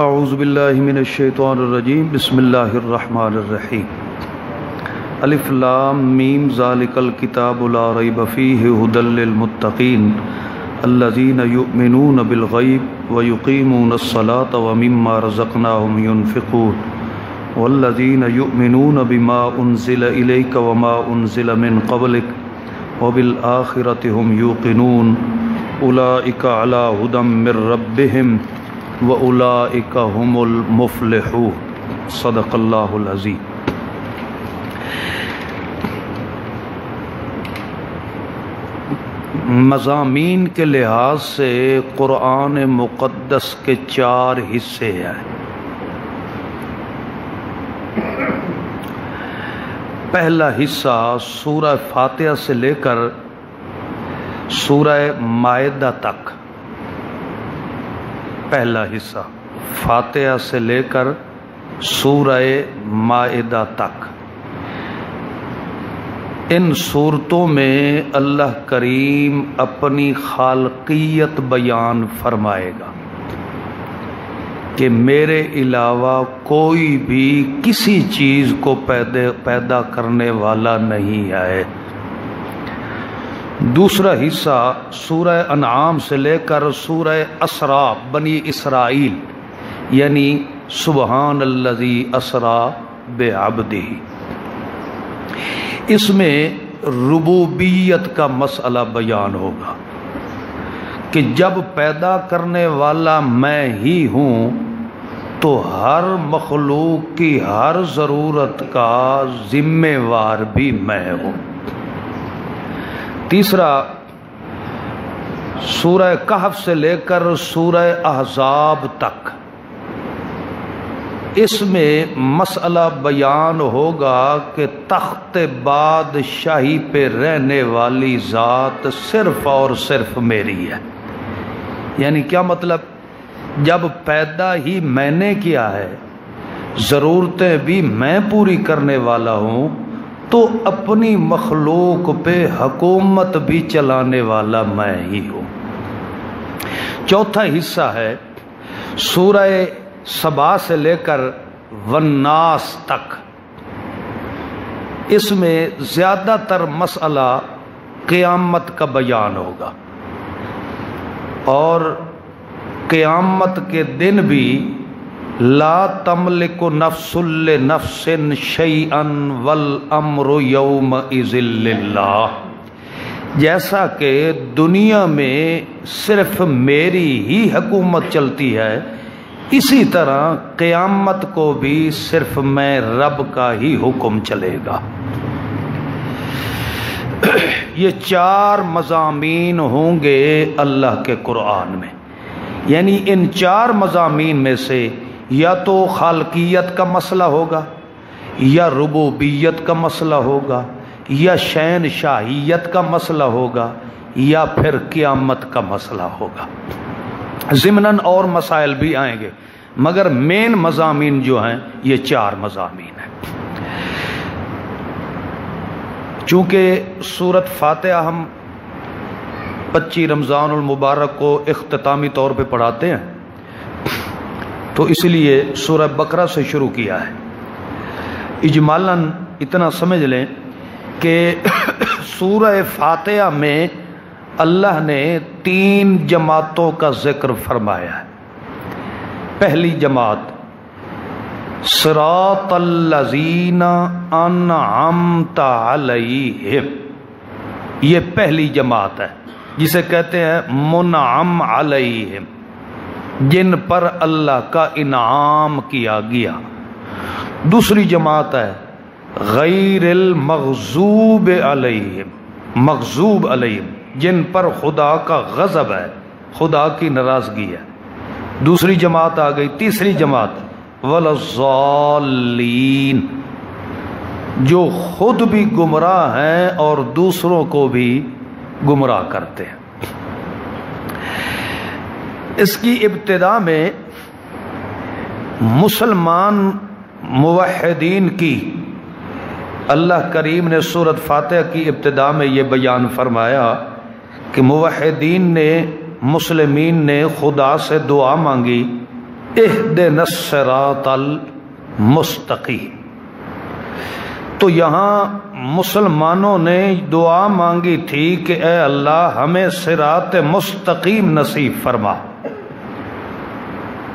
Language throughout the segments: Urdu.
اعوذ باللہ من الشیطان الرجیم بسم اللہ الرحمن الرحیم الف لام میم ذالک الکتاب لا ریب فیہ ھدی للمتقین الذین یؤمنون بالغیب ویقیمون الصلاة ومما رزقناہم ینفقون والذین یؤمنون بما انزل الیک وما انزل من قبلک وبالآخرۃ ھم یوقنون اولئک علی ھدی من ربہم وَأُولَئِكَ هُمُ الْمُفْلِحُونَ صدق اللہ العظیم۔ مضامین کے لحاظ سے قرآن مقدس کے 4 حصے ہیں۔ پہلا حصہ سورہ فاتحہ سے لے کر سورہ مائدہ تک، پہلا حصہ فاتحہ سے لے کر سورہ مائدہ تک، ان صورتوں میں اللہ کریم اپنی خالقیت بیان فرمائے گا کہ میرے علاوہ کوئی بھی کسی چیز کو پیدا کرنے والا نہیں ہے۔ دوسرا حصہ سورہ انعام سے لے کر سورہ اسراء بنی اسرائیل، یعنی سبحان الذی اسرا بعبدہ، اس میں ربوبیت کا مسئلہ بیان ہوگا کہ جب پیدا کرنے والا میں ہی ہوں تو ہر مخلوق کی ہر ضرورت کا ذمہ وار بھی میں ہوں۔ تیسرا سورہ کہف سے لے کر سورہ احزاب تک، اس میں مسئلہ بیان ہوگا کہ تخت بادشاہی پہ رہنے والی ذات صرف اور صرف میری ہے۔ یعنی کیا مطلب؟ جب پیدا ہی میں نے کیا ہے، ضرورتیں بھی میں پوری کرنے والا ہوں، تو اپنی مخلوق پہ حکومت بھی چلانے والا میں ہی ہوں۔ چوتھا حصہ ہے سورہ سبا سے لے کر والناس تک، اس میں زیادہ تر مسئلہ قیامت کا بیان ہوگا، اور قیامت کے دن بھی لا تملک نفس لنفس شیئا والامر یومئذ للہ، جیسا کہ دنیا میں صرف میری ہی حکومت چلتی ہے، اسی طرح قیامت کو بھی صرف میں رب کا ہی حکم چلے گا۔ یہ 4 مضامین ہوں گے اللہ کے قرآن میں، یعنی ان 4 مضامین میں سے یا تو خالقیت کا مسئلہ ہوگا، یا ربوبیت کا مسئلہ ہوگا، یا شہنشاہیت کا مسئلہ ہوگا، یا پھر قیامت کا مسئلہ ہوگا۔ ضمناً اور مسائل بھی آئیں گے، مگر مین مضامین جو ہیں یہ 4 مضامین ہیں۔ چونکہ سورۃ فاتحہ ہم 25 رمضان المبارک کو اختتامی طور پہ پڑھاتے ہیں، تو اس لیے سورہ بقرہ سے شروع کیا ہے۔ اجمالاً اتنا سمجھ لیں کہ سورہ فاتحہ میں اللہ نے 3 جماعتوں کا ذکر فرمایا ہے۔ پہلی جماعت صراط الذین انعمت علیہم، یہ پہلی جماعت ہے جسے کہتے ہیں منعم علیہم، جن پر اللہ کا انعام کیا گیا۔ دوسری جماعت ہے غیر المغضوب علیہم، مغضوب علیہم، جن پر خدا کا غضب ہے، خدا کی ناراضگی ہے۔ دوسری جماعت آ گئی، تیسری جماعت والضالین، جو خود بھی گمراہ ہیں اور دوسروں کو بھی گمراہ کرتے ہیں۔ اس کی ابتدا میں مسلمان موحدین کی اللہ کریم نے سورۃ فاتحہ کی ابتدا میں یہ بیان فرمایا کہ موحدین نے، مسلمین نے خدا سے دعا مانگی اہدنا الصراط المستقیم۔ تو یہاں مسلمانوں نے دعا مانگی تھی کہ اے اللہ ہمیں صراط مستقیم نصیب فرما۔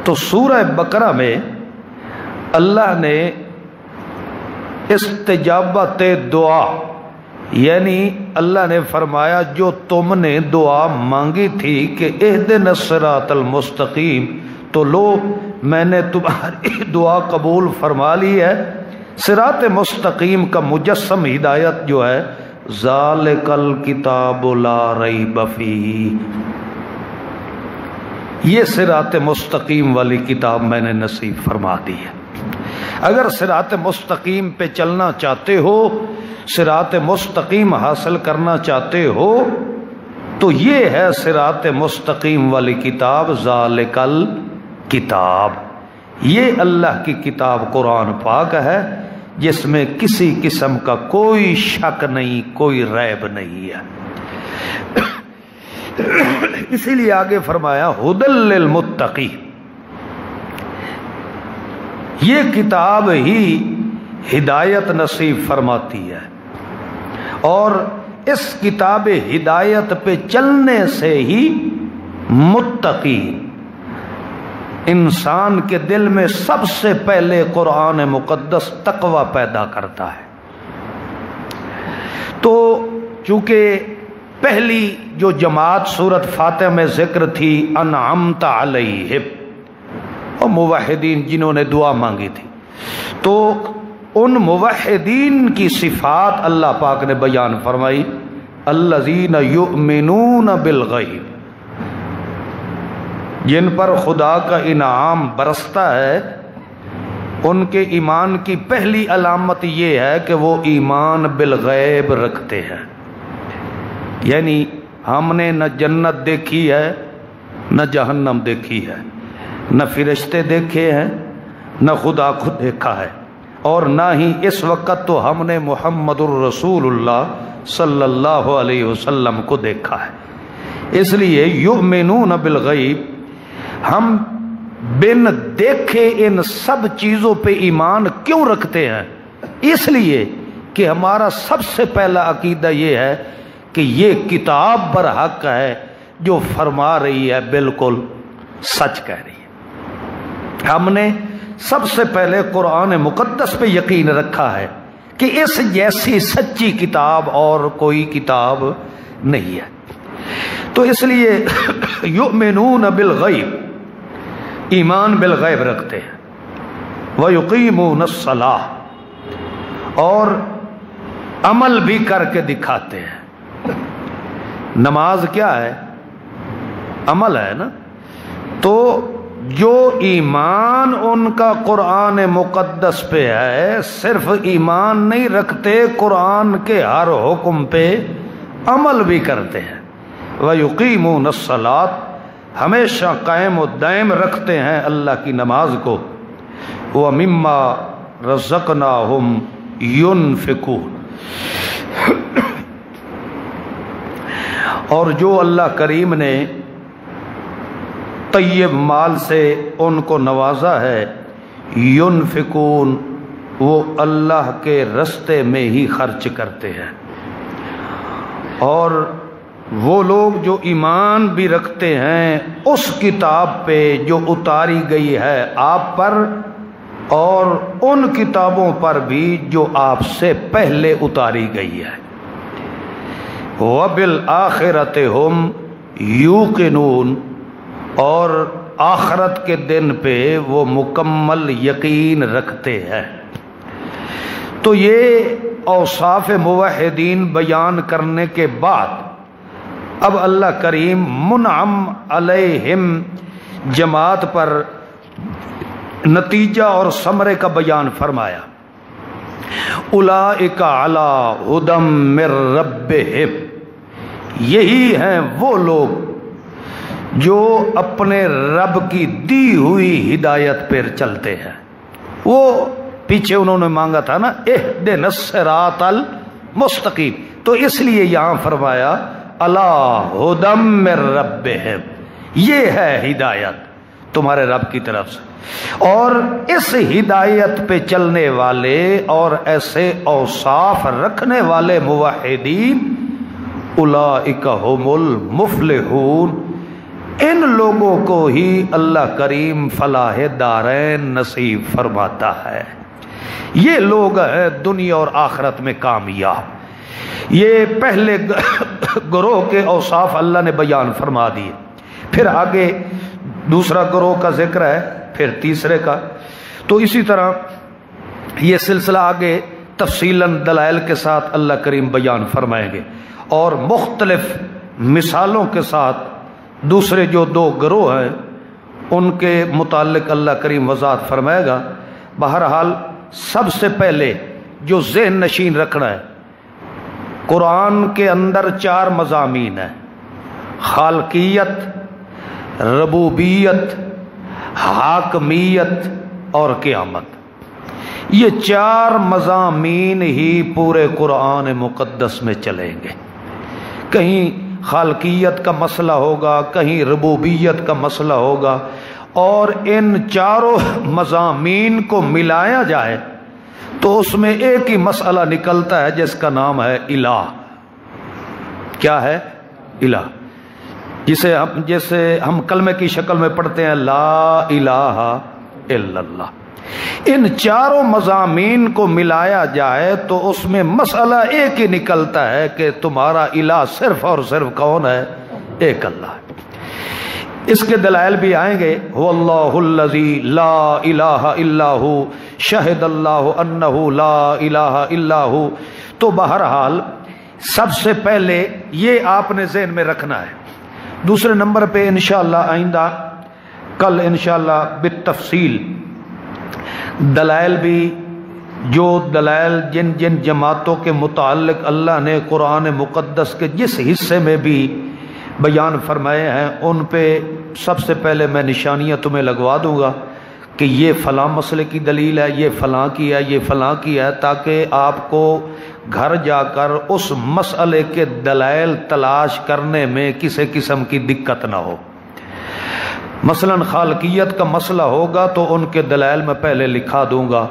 تو سورہ بقرہ میں اللہ نے استجابت دعا، یعنی اللہ نے فرمایا جو تم نے دعا مانگی تھی کہ اہدنا الصراط المستقیم، تو لو میں نے تمہاری دعا قبول فرما لی ہے۔ صراط مستقیم کا مجسم ہدایت جو ہے ذالک الکتاب لا ریب فیہ، یہ صراط مستقیم والی کتاب میں نے نصیب فرما دی ہے۔ اگر صراط مستقیم پہ چلنا چاہتے ہو، صراط مستقیم حاصل کرنا چاہتے ہو، تو یہ ہے صراط مستقیم والی کتاب ذالک الکتاب، یہ اللہ کی کتاب قرآن پاک ہے جس میں کسی قسم کا کوئی شک نہیں، کوئی ریب نہیں ہے۔ اسی لیے آگے فرمایا ھدی للمتقین، یہ کتاب ہی ہدایت نصیب فرماتی ہے، اور اس کتاب ہدایت پہ چلنے سے ہی متقی، انسان کے دل میں سب سے پہلے قرآن مقدس تقوی پیدا کرتا ہے۔ تو چونکہ پہلی جو جماعت سورۃ فاتحہ میں ذکر تھی انعمت علیہم، اور موحدین جنہوں نے دعا مانگی تھی، تو ان موحدین کی صفات اللہ پاک نے بیان فرمائی، الذین یؤمنون بالغیب، جن پر خدا کا انعام برستا ہے، ان کے ایمان کی پہلی علامت یہ ہے کہ وہ ایمان بالغیب رکھتے ہیں۔ یعنی ہم نے نہ جنت دیکھی ہے، نہ جہنم دیکھی ہے، نہ فرشتے دیکھے ہیں، نہ خدا کو دیکھا ہے، اور نہ ہی اس وقت تو ہم نے محمد الرسول اللہ صلی اللہ علیہ وسلم کو دیکھا ہے۔ اس لیے یؤمنون بالغیب، ہم بن دیکھے ان سب چیزوں پہ ایمان کیوں رکھتے ہیں؟ اس لیے کہ ہمارا سب سے پہلا عقیدہ یہ ہے کہ یہ کتاب برحق ہے، جو فرما رہی ہے بالکل سچ کہہ رہی ہے۔ ہم نے سب سے پہلے قرآن مقدس پہ یقین رکھا ہے کہ اس جیسی سچی کتاب اور کوئی کتاب نہیں ہے۔ تو اس لیے یؤمنون بالغیب، ایمان بالغیب رکھتے ہیں، وَيُقِيمُونَ الصَّلَاةَ، اور عمل بھی کر کے دکھاتے ہیں۔ نماز کیا ہے؟ عمل ہے نا۔ تو جو ایمان ان کا قرآن مقدس پہ ہے، صرف ایمان نہیں رکھتے، قرآن کے ہر حکم پہ عمل بھی کرتے ہیں۔ وَيُقِيمُونَ الصَّلَاةَ، ہمیشہ قائم و دائم رکھتے ہیں اللہ کی نماز کو۔ وَمِمَّا رَزَقْنَاهُمْ يُنْفِقُونَ، اور جو اللہ کریم نے طیب مال سے ان کو نوازا ہے، ينفقون، وہ اللہ کے رستے میں ہی خرچ کرتے ہیں۔ اور وہ لوگ جو ایمان بھی رکھتے ہیں اس کتاب پہ جو اتاری گئی ہے آپ پر، اور ان کتابوں پر بھی جو آپ سے پہلے اتاری گئی ہے۔ وَبِالْآخِرَةِ هُمْ يُوقِنُونَ، اور آخرت کے دن پہ وہ مکمل یقین رکھتے ہیں۔ تو یہ اوصاف موحدین بیان کرنے کے بعد اب اللہ کریم منعم علیہم جماعت پر نتیجہ اور ثمرے کا بیان فرمایا۔ اولئک علی ھدی من ربہم، یہی ہیں وہ لوگ جو اپنے رب کی دی ہوئی ہدایت پر چلتے ہیں۔ وہ پیچھے انہوں نے مانگا تھا نا اہدنا الصراط المستقیم، تو اس لیے یہاں فرمایا علی ھدی من ربہم، یہ ہے ہدایت۔ تمہارے رب کی طرف سے، اور اس ہدایت پہ چلنے والے اور ایسے اوصاف رکھنے والے موحدین اولئک هم المفلحون، ان لوگوں کو ہی اللہ کریم فلاح دارین نصیب فرماتا ہے۔ یہ لوگ ہیں دنیا اور آخرت میں کامیاب۔ یہ پہلے گروہ کے اوصاف اللہ نے بیان فرما دیے، پھر آگے دوسرا گروہ کا ذکر ہے، پھر تیسرے کا۔ تو اسی طرح یہ سلسلہ آگے تفصیلاً دلائل کے ساتھ اللہ کریم بیان فرمائیں گے، اور مختلف مثالوں کے ساتھ دوسرے جو دو گروہ ہیں ان کے متعلق اللہ کریم وضاحت فرمائے گا۔ بہرحال سب سے پہلے جو ذہن نشین رکھنا ہے، قرآن کے اندر 4 مضامین ہیں: خالقیت، ربوبیت، حاکمیت اور قیامت۔ یہ 4 مضامین ہی پورے قرآن مقدس میں چلیں گے۔ کہیں خالقیت کا مسئلہ ہوگا، کہیں ربوبیت کا مسئلہ ہوگا، اور ان چاروں مضامین کو ملایا جائے تو اس میں ایک ہی مسئلہ نکلتا ہے جس کا نام ہے الہ۔ کیا ہے؟ الہ، جسے ہم کلمے کی شکل میں پڑھتے ہیں لا الہ الا اللہ۔ ان چاروں مضامین کو ملایا جائے تو اس میں مسئلہ ایک ہی نکلتا ہے کہ تمہارا الہ صرف اور صرف کون ہے؟ ایک اللہ ہے۔ اس کے دلائل بھی آئیں گے، هو اللہ الذی لا الہ الا ہو، شہد اللہ انہ لا الہ الا ہو۔ تو بہرحال سب سے پہلے یہ آپ نے ذہن میں رکھنا ہے۔ دوسرے نمبر پہ انشاءاللہ آئندہ کل انشاءاللہ بالتفصیل دلائل بھی، جو دلائل جن جن جماعتوں کے متعلق اللہ نے قرآن مقدس کے جس حصے میں بھی بیان فرمائے ہیں ان پہ سب سے پہلے میں نشانیاں تمہیں لگوا دوں گا کہ یہ فلاں مسئلے کی دلیل ہے، یہ فلاں کی ہے، یہ فلاں کی ہے، تاکہ آپ کو گھر جا کر اس مسئلے کے دلائل تلاش کرنے میں کسی قسم کی دقت نہ ہو۔ مثلا خالقیت کا مسئلہ ہوگا تو ان کے دلائل میں پہلے لکھا دوں گا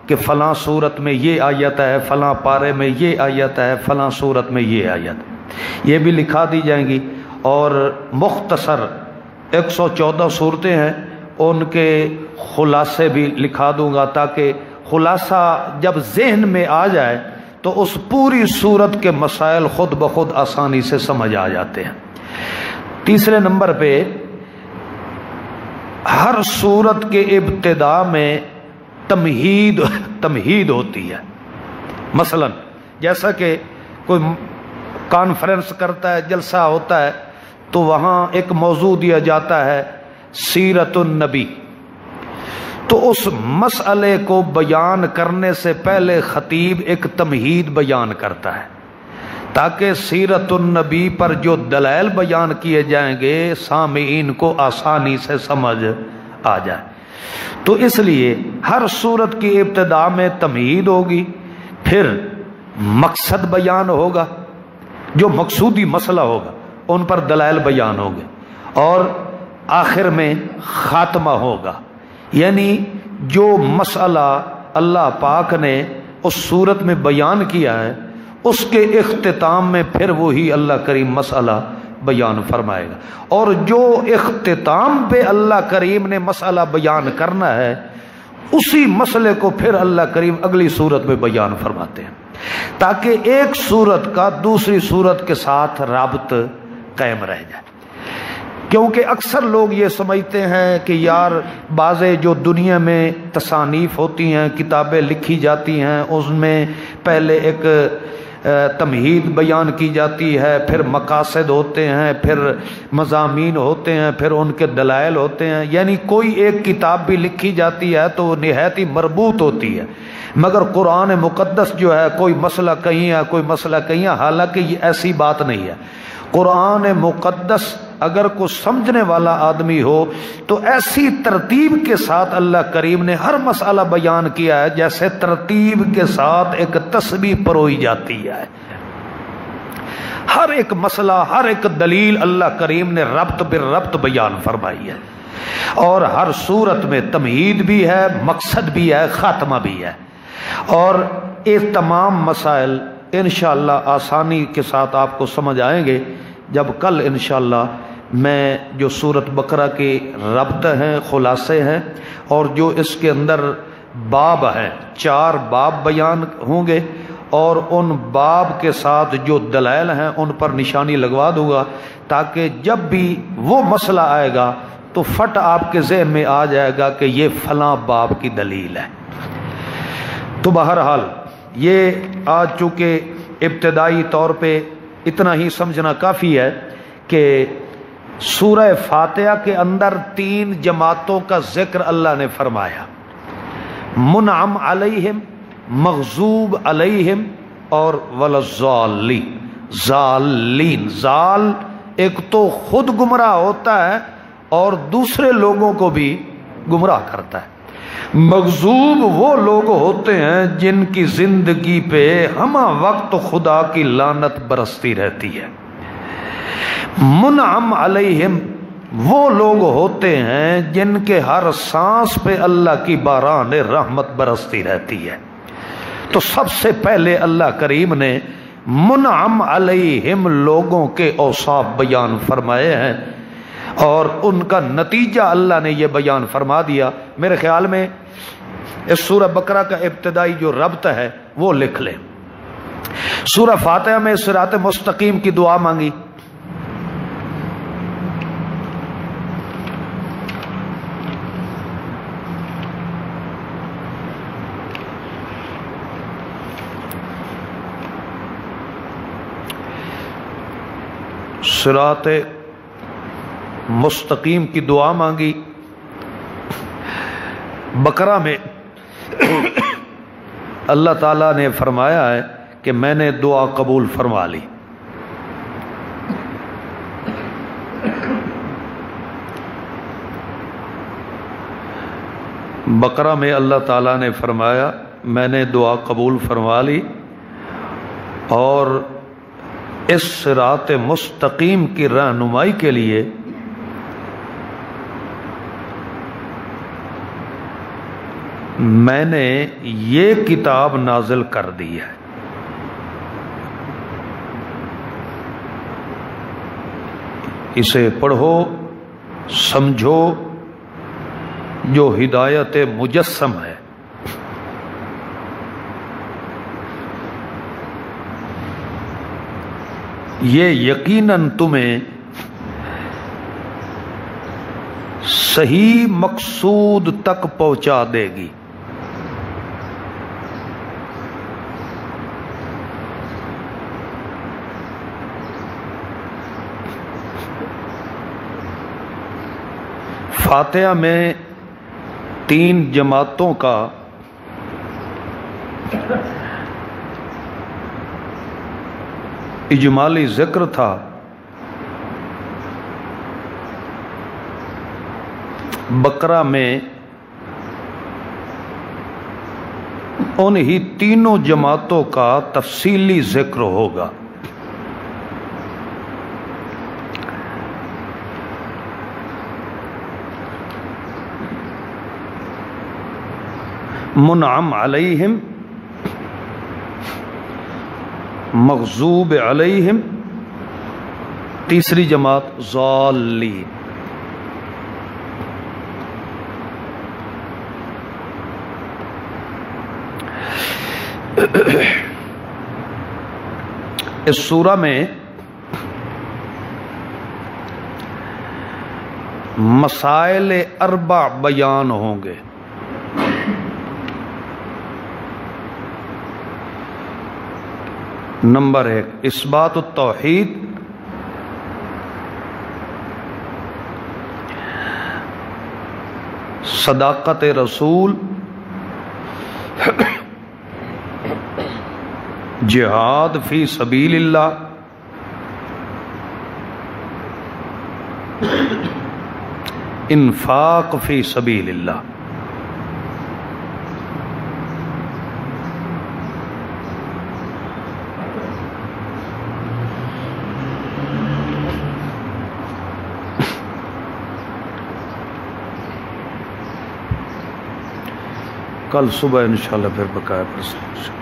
کہ فلاں صورت میں یہ آیت ہے، فلاں پارے میں یہ آیت ہے، فلاں صورت میں یہ آیت ہے، یہ بھی لکھا دی جائیں گی۔ اور مختصر 114 صورتیں ہیں، ان کے خلاصے بھی لکھا دوں گا تاکہ خلاصہ جب ذہن میں آ جائے تو اس پوری صورت کے مسائل خود بخود آسانی سے سمجھ آ جاتے ہیں۔ تیسرے نمبر پہ ہر صورت کے ابتدا میں تمہید ہوتی ہے۔ مثلا جیسا کہ کوئی کانفرنس کرتا ہے، جلسہ ہوتا ہے، تو وہاں ایک موضوع دیا جاتا ہے سیرت النبی، تو اس مسئلے کو بیان کرنے سے پہلے خطیب ایک تمہید بیان کرتا ہے تاکہ سیرت النبی پر جو دلائل بیان کیے جائیں گے سامعین کو آسانی سے سمجھ آ جائے۔ تو اس لیے ہر صورت کی ابتدا میں تمہید ہوگی، پھر مقصد بیان ہوگا، جو مقصودی مسئلہ ہوگا ان پر دلائل بیان ہوں گے، اور آخر میں خاتمہ ہوگا، یعنی جو مسئلہ اللہ پاک نے اس صورت میں بیان کیا ہے اس کے اختتام میں پھر وہی اللہ کریم مسئلہ بیان فرمائے گا، اور جو اختتام پہ اللہ کریم نے مسئلہ بیان کرنا ہے اسی مسئلے کو پھر اللہ کریم اگلی صورت میں بیان فرماتے ہیں تاکہ ایک صورت کا دوسری صورت کے ساتھ رابط قائم رہ جائے۔ کیونکہ اکثر لوگ یہ سمجھتے ہیں کہ یار بعضے جو دنیا میں تصانیف ہوتی ہیں، کتابیں لکھی جاتی ہیں، اس میں پہلے ایک تمہید بیان کی جاتی ہے، پھر مقاصد ہوتے ہیں، پھر مضامین ہوتے ہیں، پھر ان کے دلائل ہوتے ہیں، یعنی کوئی ایک کتاب بھی لکھی جاتی ہے تو وہ نہایت ہی مربوط ہوتی ہے، مگر قرآن مقدس جو ہے کوئی مسئلہ کہیں ہے، کوئی مسئلہ کہیں ہے، حالانکہ یہ ایسی بات نہیں ہے۔ قرآن مقدس اگر کوئی سمجھنے والا آدمی ہو تو ایسی ترتیب کے ساتھ اللہ کریم نے ہر مسئلہ بیان کیا ہے جیسے ترتیب کے ساتھ ایک تسبیح پروئی جاتی ہے۔ ہر ایک مسئلہ، ہر ایک دلیل اللہ کریم نے ربط بالربط بیان فرمائی ہے۔ اور ہر صورت میں تمہید بھی ہے، مقصد بھی ہے، خاتمہ بھی ہے، اور یہ تمام مسائل انشاءاللہ آسانی کے ساتھ آپ کو سمجھ آئیں گے جب کل انشاءاللہ میں جو سورۃ بقرہ کے ربط ہیں، خلاصے ہیں، اور جو اس کے اندر باب ہیں، 4 باب بیان ہوں گے، اور ان باب کے ساتھ جو دلائل ہیں ان پر نشانی لگوا دوں گا، تاکہ جب بھی وہ مسئلہ آئے گا تو فٹ آپ کے ذہن میں آ جائے گا کہ یہ فلاں باب کی دلیل ہے۔ تو بہرحال یہ آج چونکہ ابتدائی طور پہ اتنا ہی سمجھنا کافی ہے کہ سورہ فاتحہ کے اندر 3 جماعتوں کا ذکر اللہ نے فرمایا، منعم علیہم، مغضوب علیہم اور ولضالین، ضالین۔ ضال ایک تو خود گمراہ ہوتا ہے اور دوسرے لوگوں کو بھی گمراہ کرتا ہے۔ مغضوب وہ لوگ ہوتے ہیں جن کی زندگی پہ ہمہ وقت خدا کی لعنت برستی رہتی ہے۔ منعم علیہم وہ لوگ ہوتے ہیں جن کے ہر سانس پہ اللہ کی باران رحمت برستی رہتی ہے۔ تو سب سے پہلے اللہ کریم نے منعم علیہم لوگوں کے اوصاف بیان فرمائے ہیں، اور ان کا نتیجہ اللہ نے یہ بیان فرما دیا۔ میرے خیال میں اس سورہ بقرہ کا ابتدائی جو ربط ہے وہ لکھ لیں۔ سورہ فاتحہ میں صراط مستقیم کی دعا مانگی، صراط مستقیم کی دعا مانگی۔ بقرہ میں اللہ تعالیٰ نے فرمایا ہے کہ میں نے دعا قبول فرما لی۔ بقرہ میں اللہ تعالیٰ نے فرمایا میں نے دعا قبول فرما لی، اور اس صراط مستقیم کی رہنمائی کے لیے میں نے یہ کتاب نازل کر دی ہے۔ اسے پڑھو، سمجھو، جو ہدایت مجسم ہے۔ یہ یقیناً تمہیں صحیح مقصود تک پہنچا دے گی۔ فاتحہ میں 3 جماعتوں کا اجمالی ذکر تھا۔ بقرہ میں انہی 3 جماعتوں کا تفصیلی ذکر ہوگا۔ منعم علیہم، مغضوب علیہم، تیسری جماعت ضالین۔ اس سورہ میں مسائل 4 بیان ہوں گے۔ نمبر 1 اثبات التوحید، صداقت رسول، جہاد فی سبیل اللہ، انفاق فی سبیل اللہ۔ کل صبح انشاءاللہ پھر بقایا پرسوں.